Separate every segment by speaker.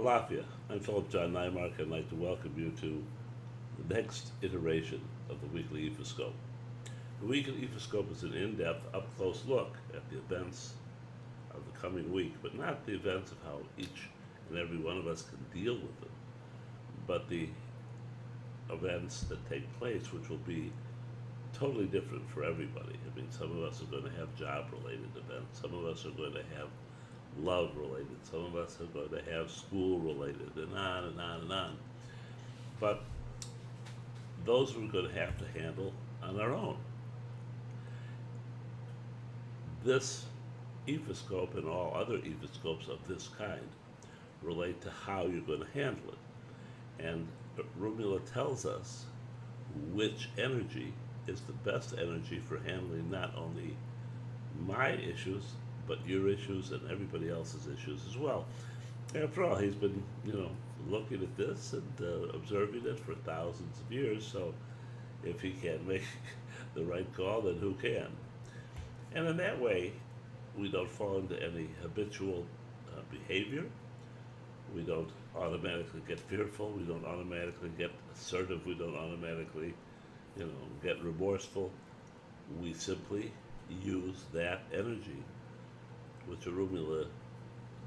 Speaker 1: Alafia, I'm Philip John Nymark, and I'd like to welcome you to the next iteration of the weekly Ifascope. The weekly Ifascope is an in-depth, up-close look at the events of the coming week, but not the events of how each and every one of us can deal with them, but the events that take place, which will be totally different for everybody. I mean, some of us are going to have job-related events, some of us are going to have love related, some of us are going to have school related, and on and on and on. But those we're going to have to handle on our own. This Ifascope and all other Ifascopes of this kind relate to how you're going to handle it. And Orunmila tells us which energy is the best energy for handling not only my issues, but your issues and everybody else's issues as well. After all, he's been, looking at this and observing it for thousands of years, so if he can't make the right call, then who can? And in that way, we don't fall into any habitual behavior. We don't automatically get fearful. We don't automatically get assertive. We don't automatically, get remorseful. We simply use that energy, which Orunmila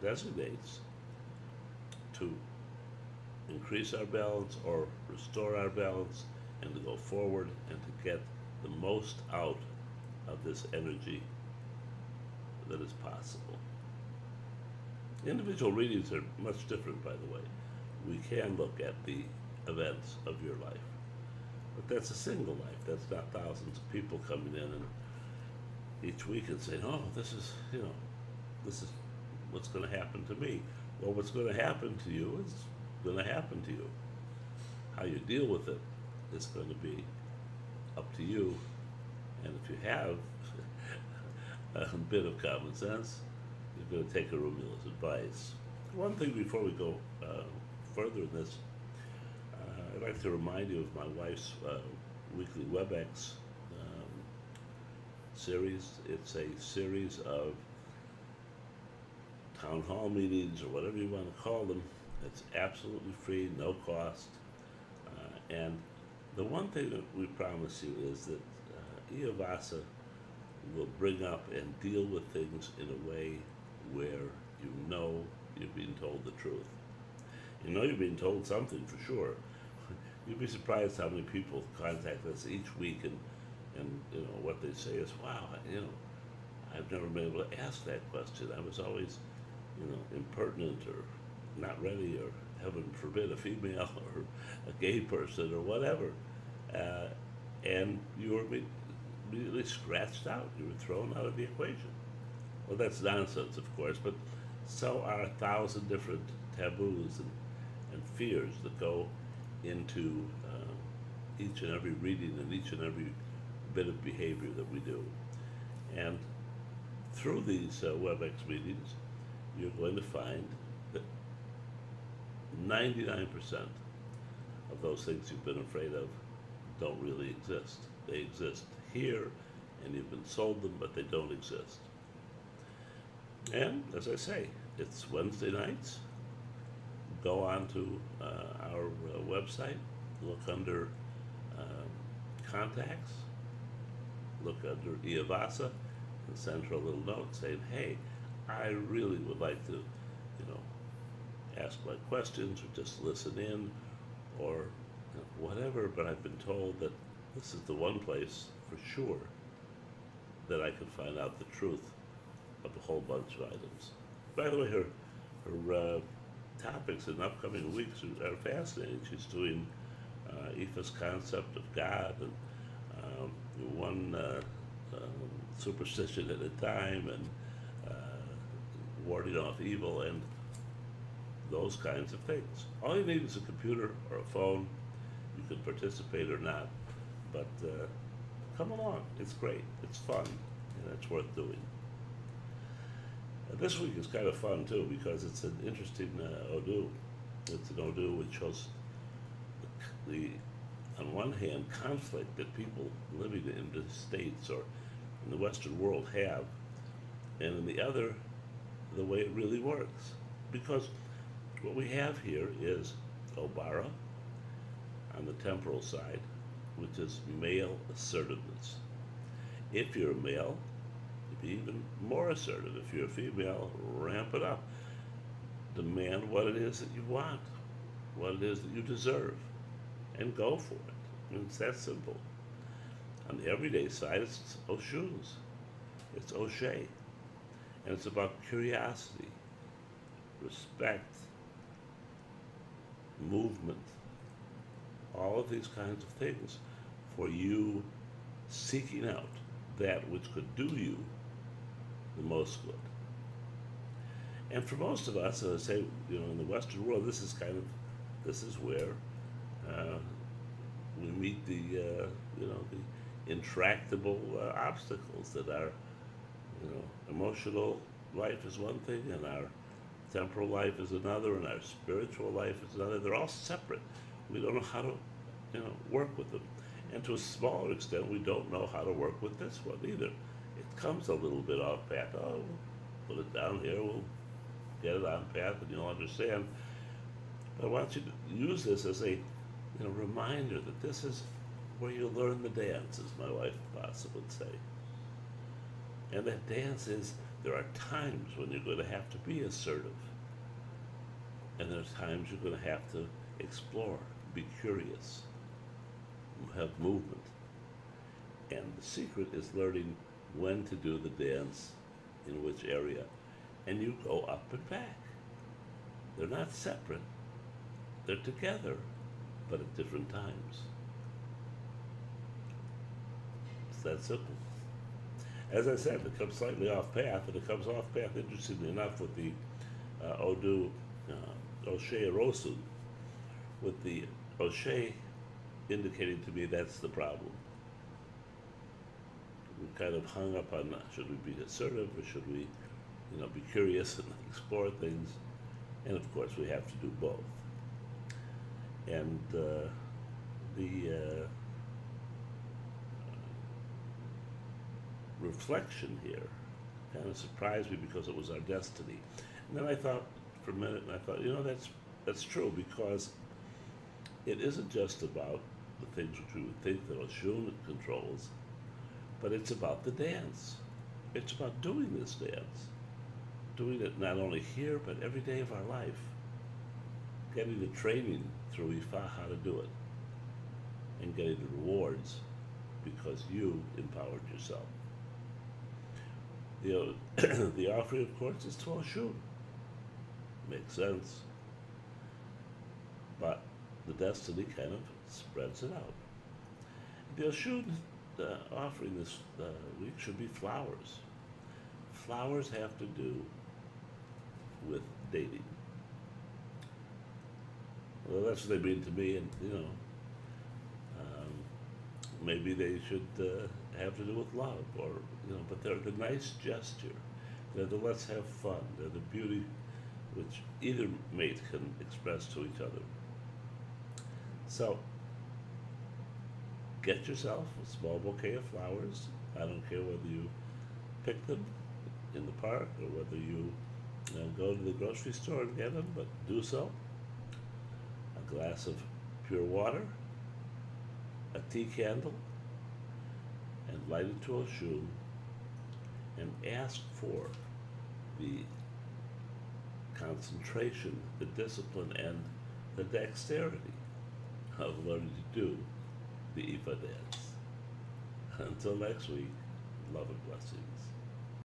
Speaker 1: designates, to increase our balance or restore our balance and to go forward and to get the most out of this energy that is possible. Individual readings are much different, by the way. We can look at the events of your life, but that's a single life. That's not thousands of people coming in and each week and saying, oh, this is what's going to happen to me. Well, what's going to happen to you is going to happen to you. How you deal with it is going to be up to you. And if you have a bit of common sense, you're going to take Orunmila's advice. One thing before we go further in this, I'd like to remind you of my wife's weekly WebEx series. It's a series of town hall meetings or whatever you want to call them. It's absolutely free, no cost. And the one thing that we promise you is that Iavasa will bring up and deal with things in a way where you're being told the truth. You're being told something for sure. You'd be surprised how many people contact us each week and what they say is, wow, I've never been able to ask that question. I was always, impertinent or not ready, or heaven forbid, a female or a gay person or whatever. And you were immediately scratched out. You were thrown out of the equation. Well, that's nonsense, of course, but so are 1,000 different taboos and fears that go into each and every reading and each and every bit of behavior that we do. And through these WebEx meetings, you're going to find that 99% of those things you've been afraid of don't really exist. They exist here, and you've been sold them, but they don't exist. And, as I say, it's Wednesday nights. Go on to our website, look under contacts, look under Iavasa, and send her a little note saying, hey, I really would like to, ask my questions or just listen in or whatever, but I've been told that this is the one place for sure that I can find out the truth of a whole bunch of items. By the way, her topics in upcoming weeks are fascinating. She's doing Ifa's concept of God and one superstition at a time and warding off evil and those kinds of things. All you need is a computer or a phone. You can participate or not, but come along. It's great. It's fun, and it's worth doing. This week is kind of fun too because it's an interesting Odu. It's an Odu which shows the on one hand, conflict that people living in the States or in the Western world have, and in the other, the way it really works. Because what we have here is Obara on the temporal side, which is male assertiveness. If you're a male, be even more assertive. If you're a female, ramp it up. Demand what it is that you want, what it is that you deserve, and go for it. I mean, it's that simple. On the everyday side, it's Oshun's. It's O'Shea. And it's about curiosity, respect, movement, all of these kinds of things for you seeking out that which could do you the most good. And for most of us, as I say, in the Western world, this is where we meet the intractable obstacles that are, emotional life is one thing, and our temporal life is another, and our spiritual life is another. They're all separate. We don't know how to, work with them. And to a smaller extent, we don't know how to work with this one either. It comes a little bit off path. Oh, we'll put it down here, we'll get it on path, and you'll understand. But I want you to use this as a reminder that this is where you learn the dance, as my wife Vasa would say. And that dance is, there are times when you're going to have to be assertive. And there's times you're going to have to explore, be curious, have movement. And the secret is learning when to do the dance in which area. And you go up and back. They're not separate. They're together, but at different times. It's that simple. As I said, it comes slightly off path, and it comes off path, interestingly enough, with the O'Shea Rosu, with the O'Shea indicating to me that's the problem. We kind of hung up on, should we be assertive, or should we, be curious and explore things? And of course, we have to do both. And the reflection here kind of surprised me because it was our destiny. And then I thought for a minute, and I thought, that's true, because it isn't just about the things which we would think that Oshun controls, but it's about the dance. It's about doing this dance. Doing it not only here, but every day of our life. Getting the training through Ifa how to do it. And getting the rewards because you empowered yourself. The offering, of course, is to Oshun. Makes sense. But the destiny kind of spreads it out. The Oshun offering this week should be flowers. Flowers have to do with dating. Well, that's what they mean to me, and maybe they should have to do with love, or but they're the nice gesture. They're the let's have fun. They're the beauty which either mate can express to each other. So, get yourself a small bouquet of flowers. I don't care whether you pick them in the park or whether you go to the grocery store and get them, but do so. A glass of pure water, a tea candle, and light it to Oshun, and ask for the concentration, the discipline, and the dexterity of learning to do the Ifa dance. Until next week, love and blessings.